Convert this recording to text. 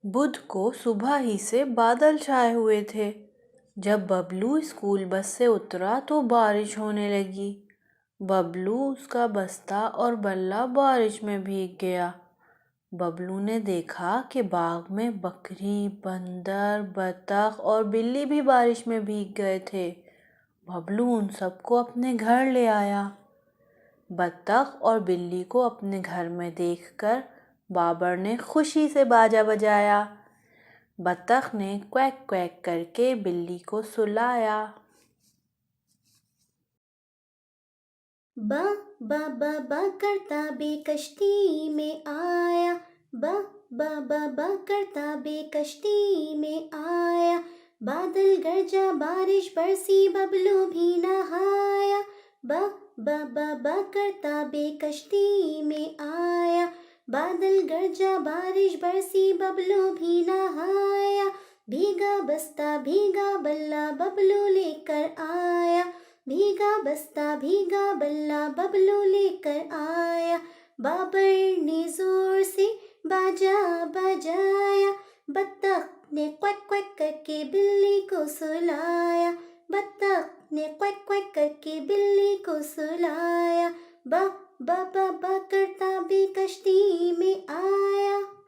بدھ کو صبح ہی سے بادل چھائے ہوئے تھے۔ جب ببلو اسکول بس سے اترا تو بارش ہونے لگی۔ ببلو، اس کا بستہ اور بلہ بارش میں بھیگ گیا۔ ببلو نے دیکھا کہ باغ میں بکری، بندر، بطخ اور بلی بھی بارش میں بھیگ گئے تھے۔ ببلو ان سب کو اپنے گھر لے آیا۔ بطخ اور بلی کو اپنے گھر میں دیکھ کر بابر نے خوشی سے باجا بجایا۔ بطخ نے کویک کویک کر کے بلی کو سلایا۔ با با با با کرتا بے کشتی میں آیا، با با با با کرتا بے کشتی میں آیا، بادل گرجا بارش برسی ببلو بھی نہایا، با با با با کرتا بے کشتی میں آیا، بادل گرجا بارش برسی ببلو بھی نہایا، بھیگا بستہ بھیگا بلہ ببلو لے کر آیا، بھیگا بستہ بھیگا بلہ ببلو لے کر آیا، بابر نے زور سے باجا بجایا، بطخ نے کویک کویک کر کے بلی کو سلایا، بطخ نے کویک کویک کر کے بلی کو سلایا، با با با با کرتا بے کشتی میں آیا۔